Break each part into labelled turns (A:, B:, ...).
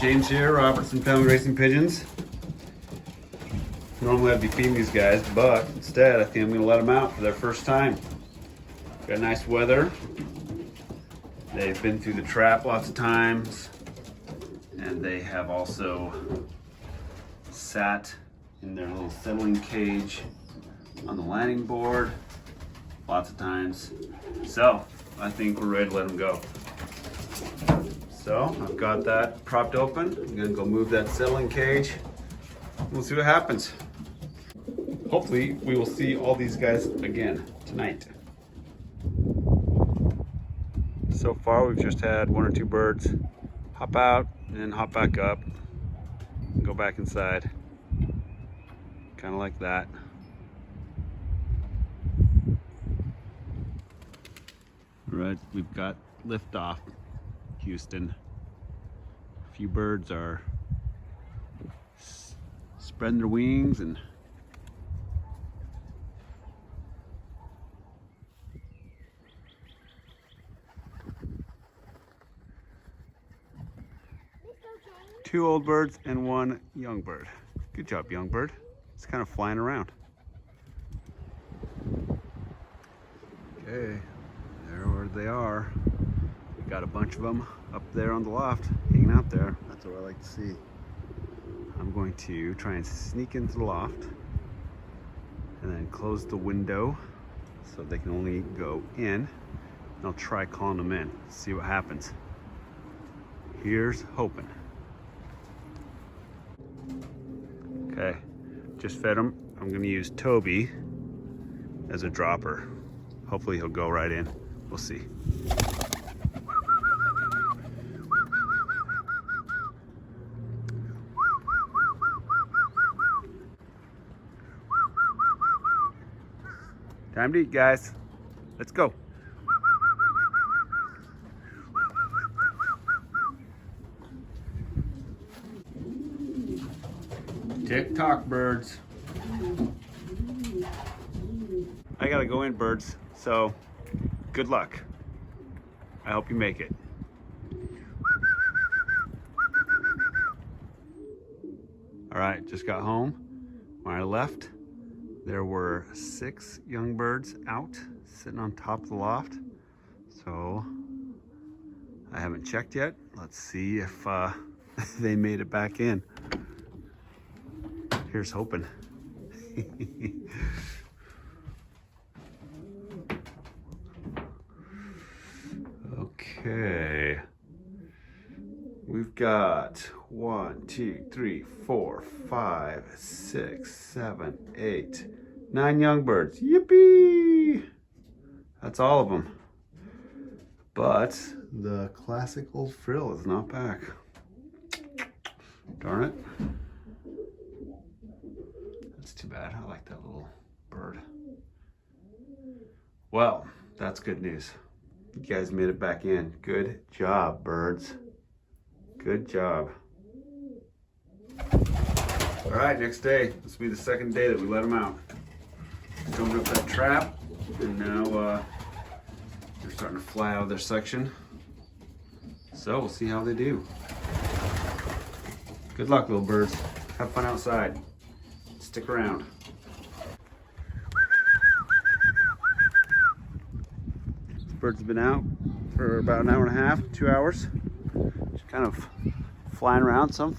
A: James here, Robertson Family Racing Pigeons. Normally I'd be feeding these guys, but instead I think I'm gonna let them out for their first time. Got nice weather. They've been through the trap lots of times, and they have also sat in their little settling cage on the landing board lots of times. So I think we're ready to let them go. So I've got that propped open. I'm gonna go move that settling cage. We'll see what happens. Hopefully we will see all these guys again tonight. So far we've just had one or two birds hop out and then hop back up and go back inside. Kind of like that. All right, we've got liftoff, Houston. A few birds are spreading their wings and two old birds and one young bird. Good job, young bird. It's kind of flying around. Okay, there where they are. We got a bunch of them up there on the loft, hanging out there. That's what I like to see. I'm going to try and sneak into the loft and then close the window so they can only go in. And I'll try calling them in, see what happens. Here's hoping. Okay, just fed him. I'm gonna use Toby as a dropper. Hopefully he'll go right in. We'll see. Time to eat, guys. Let's go. Tick-tock, birds. I gotta go in, birds, so good luck. I hope you make it. All right, just got home. When I left, there were 6 young birds out sitting on top of the loft. So I haven't checked yet. Let's see if they made it back in. Here's hoping. Okay. We've got 1, 2, 3, 4, 5, 6, 7, 8, 9 young birds. Yippee! That's all of them. But the classic old frill is not back. Darn it. That's too bad. I like that little bird. Well, that's good news. You guys made it back in. Good job, birds. Good job. All right, next day. This will be the second day that we let them out. Coming up that trap, and now they're starting to fly out of their section. So we'll see how they do. Good luck, little birds. Have fun outside. Stick around. This bird's been out for about an hour and a half, 2 hours. Just kind of flying around. Some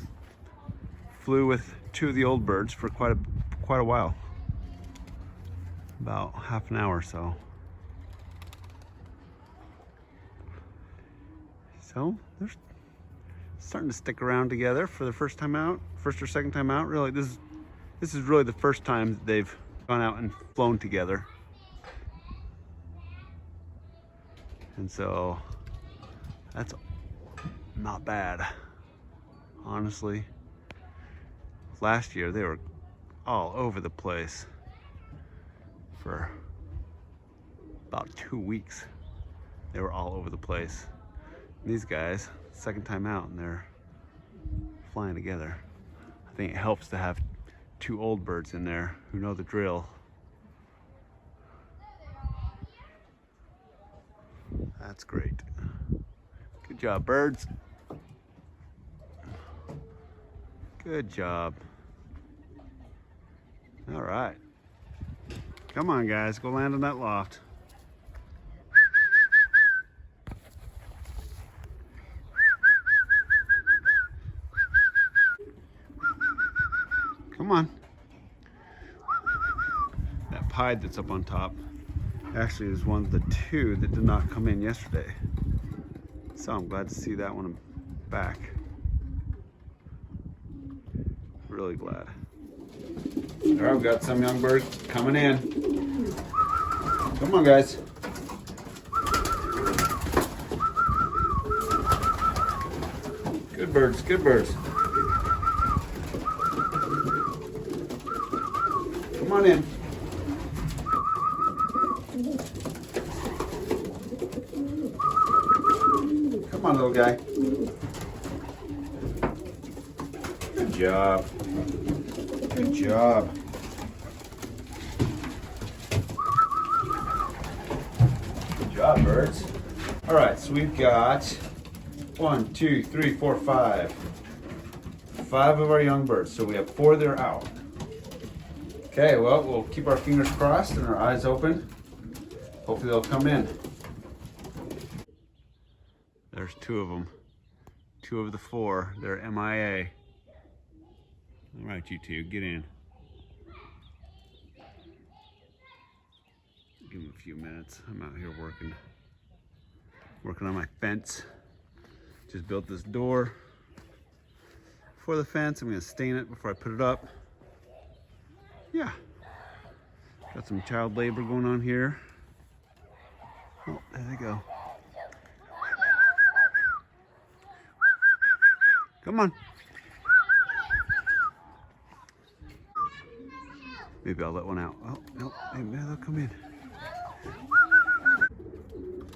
A: flew with 2 of the old birds for quite a while. About half an hour or so. So they're starting to stick around together for the first time out, first or second time out. Really, this is really the first time that they've gone out and flown together. And so that's not bad, honestly. Last year they were all over the place for about 2 weeks. They were all over the place. And these guys, second time out, and they're flying together. I think it helps to have 2 old birds in there who know the drill. That's great. Good job, birds. Good job. All right. Come on, guys, go land on that loft. Come on. That pied that's up on top actually is one of the two that did not come in yesterday. So I'm glad to see that one back. Really glad. All right, we've got some young birds coming in. Come on, guys. Good birds, good birds. Come on in. Come on, little guy. Good job. Good job. Good job, birds. All right, so we've got 1, 2, 3, 4, 5. 5 of our young birds. So we have 4 that are out. Okay, well, we'll keep our fingers crossed and our eyes open. Hopefully they'll come in. There's 2 of them. 2 of the 4. They're MIA. All right, you 2, get in. Give them a few minutes. I'm out here working on my fence. Just built this door for the fence. I'm gonna stain it before I put it up. Yeah. Got some child labor going on here. Oh, there they go. Come on. Maybe I'll let one out. Oh, no, maybe they'll come in.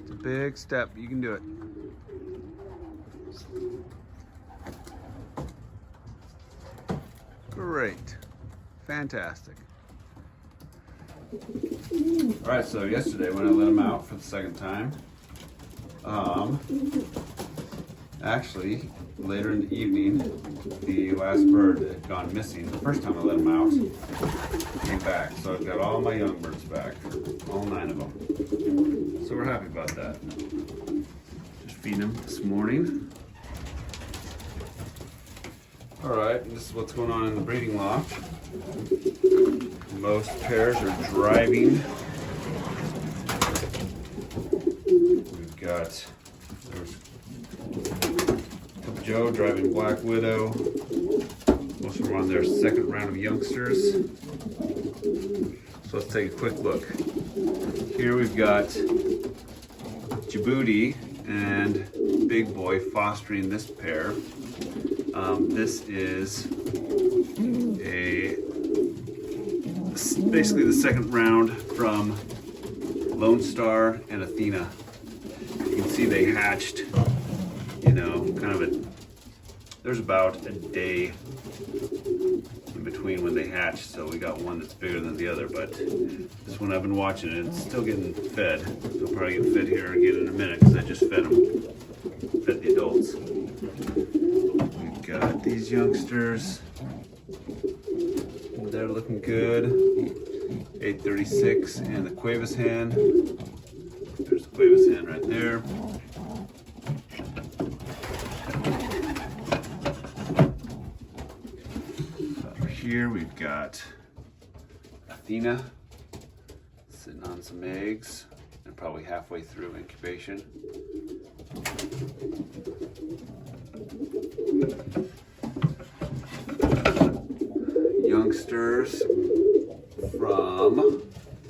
A: It's a big step. You can do it. Great. Fantastic. All right, so yesterday when I let them out for the second time, actually, later in the evening, the last bird had gone missing. The first time I let them out, came back. So I've got all my young birds back, all 9 of them. So we're happy about that. Just feeding them this morning. All right, and this is what's going on in the breeding loft. Most pairs are driving. We've got, there's Joe driving Black Widow. Most of them are on their second round of youngsters. So let's take a quick look. Here we've got Djibouti and Big Boy fostering this pair. This is basically the second round from Lone Star and Athena. You can see they hatched, you know, kind of there's about a day in between when they hatched, so we got one that's bigger than the other, but this one I've been watching it, it's still getting fed. They'll probably get fed here again in a minute because I just fed the adults. We've got these youngsters. They're looking good. 836 and the Cuevas hen. There's the Cuevas hen right there. Over here we've got Athena sitting on some eggs and probably halfway through incubation. Youngsters from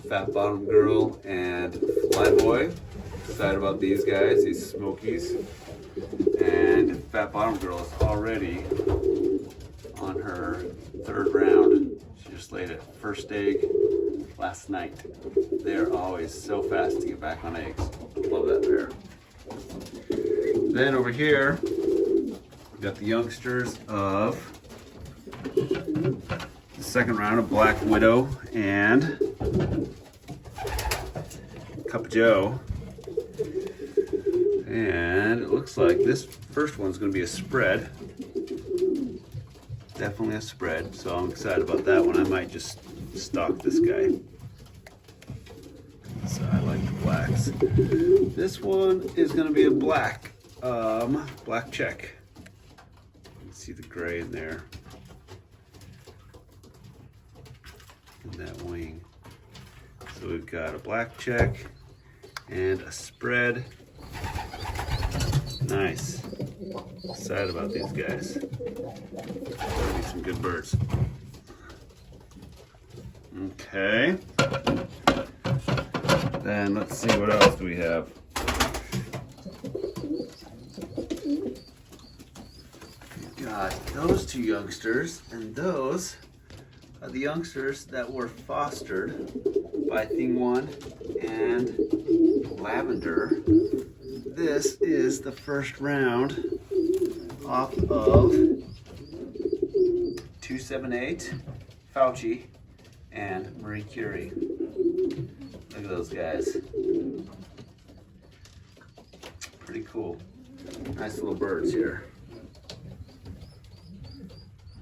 A: Fat Bottom Girl and Flyboy. Excited about these guys, these Smokies. And Fat Bottom Girl is already on her 3rd round. She just laid it first egg last night. They're always so fast to get back on eggs. Love that pair. Then over here, we've got the youngsters of the second round of Black Widow and Cup Joe. And it looks like this first one's going to be a spread. Definitely a spread, so I'm excited about that one. I might just stock this guy. So I like the blacks. This one is gonna be a black, black check. You can see the gray in there. And that wing. So we've got a black check and a spread. Nice. Excited about these guys. That'll be some good birds. Okay. Then let's see, what else do we have? We've got those two youngsters, and those are the youngsters that were fostered by Thing One and Lavender. This is the first round off of 278, Fauci, and Marie Curie. Look at those guys. Pretty cool. Nice little birds here.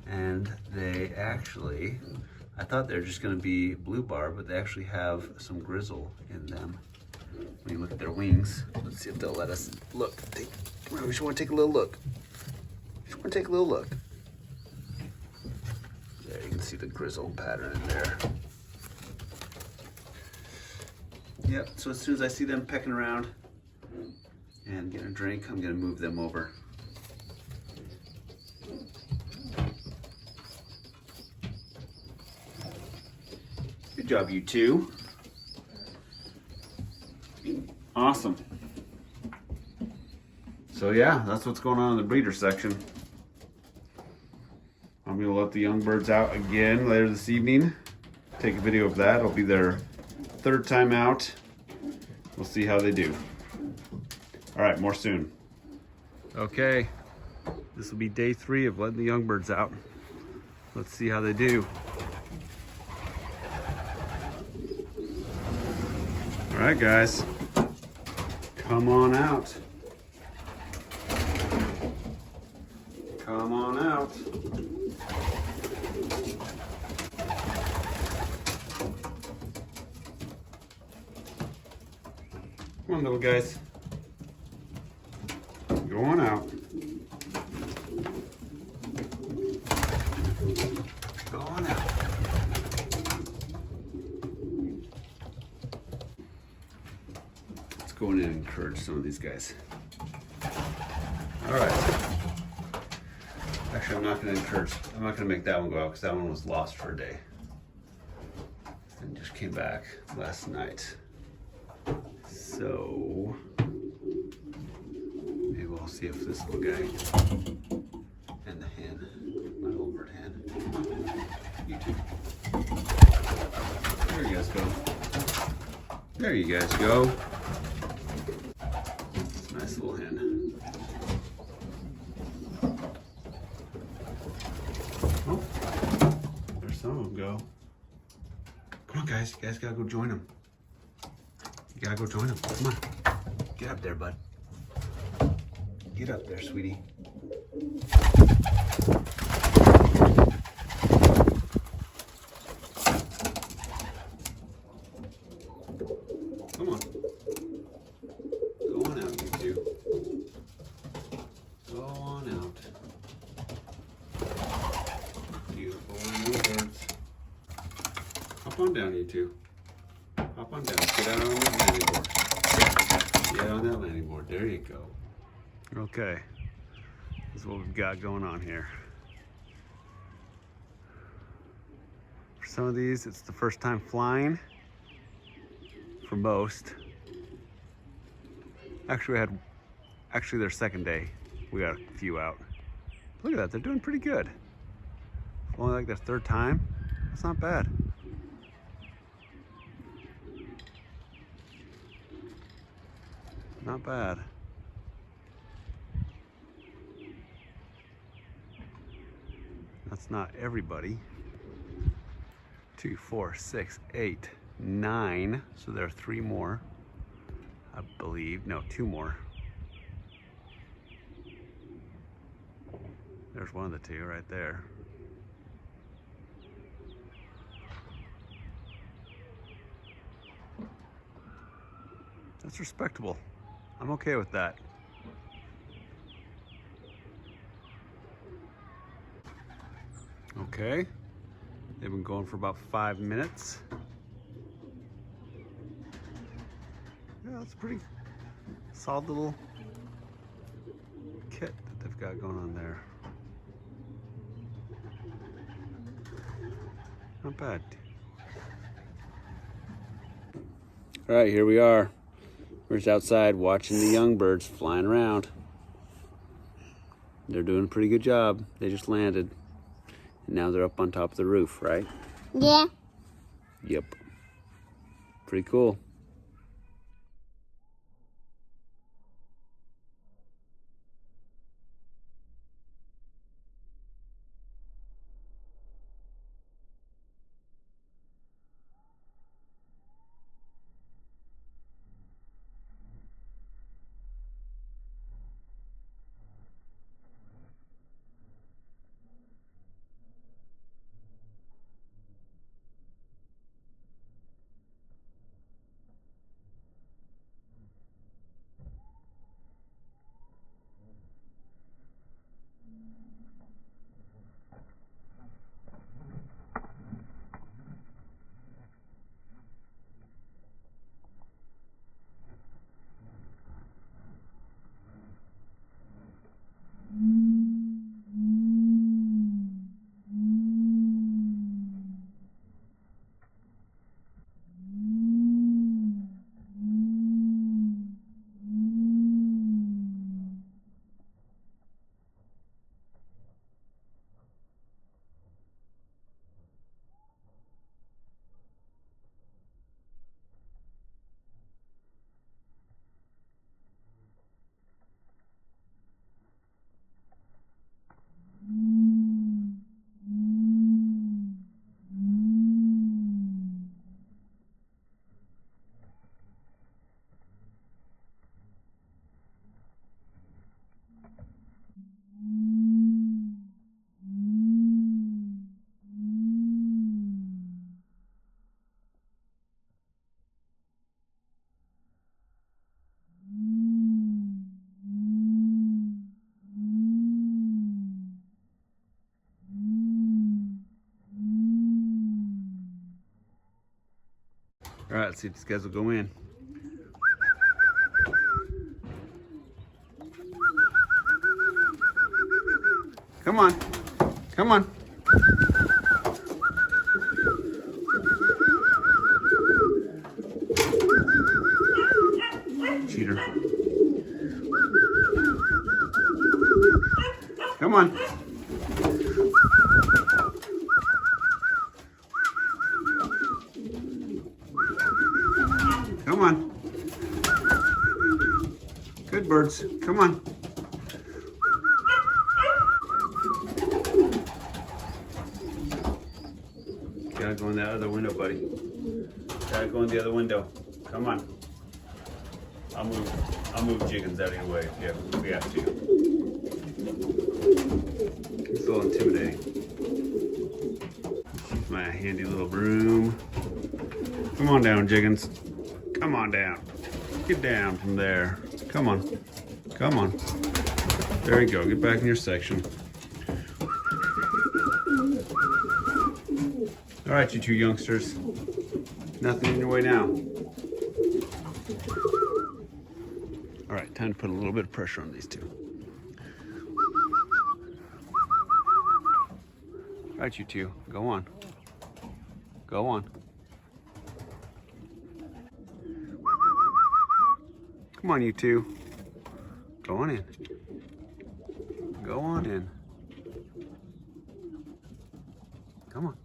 A: And they actually, I thought they were just gonna be blue barb, but they actually have some grizzle in them. When you look at their wings, let's see if they'll let us look. Come on, we just wanna take a little look. Just wanna take a little look. There, you can see the grizzle pattern in there. Yep, so as soon as I see them pecking around and getting a drink, I'm gonna move them over. Good job, you two. Awesome. So yeah, that's what's going on in the breeder section. I'm gonna let the young birds out again later this evening. Take a video of that. It'll be their third time out. We'll see how they do. All right, more soon. Okay, this will be day 3 of letting the young birds out. Let's see how they do. All right, guys, come on out. Come on out. Come on, little guys. Go on out. Go on out. Let's go in and encourage some of these guys. All right. Actually, I'm not going to make that one go out because that one was lost for a day. And just came back last night. So maybe we'll see if this little guy and the hen, my little bird hen, you two. There you guys go. There you guys go. Nice little hen. Oh, there's some of them go. Come on, guys. You guys gotta go join them. You gotta go join them. Come on. Get up there, bud. Get up there, sweetie. Come on. Go on out, you two. Go on out. Beautiful little birds. Hop on down, you two. Hop on down. Get out on that landing board. Get on that landing board. There you go. Okay. This is what we've got going on here. For some of these, it's the first time flying. For most. Actually, their second day. We got a few out. Look at that. They're doing pretty good. Only like their third time. That's not bad. Not bad. That's not everybody. 2, 4, 6, 8, 9. So there are 3 more, I believe. No, 2 more. There's one of the 2 right there. That's respectable. I'm okay with that. Okay, they've been going for about 5 minutes. Yeah, that's a pretty solid little kit that they've got going on there. Not bad. All right, here we are. We're just outside watching the young birds flying around. They're doing a pretty good job. They just landed. And now they're up on top of the roof, right?
B: Yeah.
A: Yep. Pretty cool. All right, let's see if these guys will go in. Come on. Come on. Cheater. Come on. Come on. Good birds. Come on. Gotta go in that other window, buddy. Gotta go in the other window. Come on. I'll move Pigeons out of your way if we have to. It's a little intimidating. Use my handy little broom. Come on down, Pigeons. Come on down. Get down from there. Come on. Come on. There you go. Get back in your section. All right, you two youngsters. Nothing in your way now. All right, time to put a little bit of pressure on these two. All right, you two, go on. Go on. Come on, you two. Go on in. Go on in. Come on.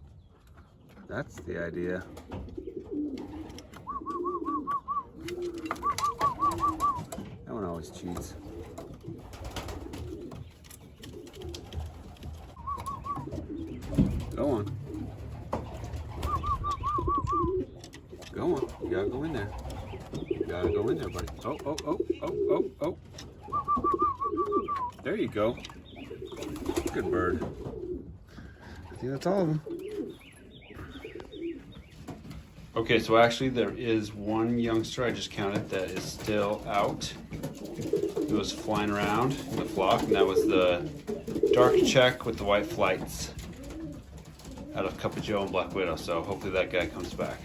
A: That's the idea. That one always cheats. Go on. Go on. You gotta go in there. You gotta go in there, buddy. Oh, oh, oh, oh, oh, oh. There you go. Good bird. I think that's all of them. Okay, so actually there is one youngster I just counted that is still out. He was flying around in the flock, and that was the dark check with the white flights out of Cup of Joe and Black Widow. So hopefully that guy comes back.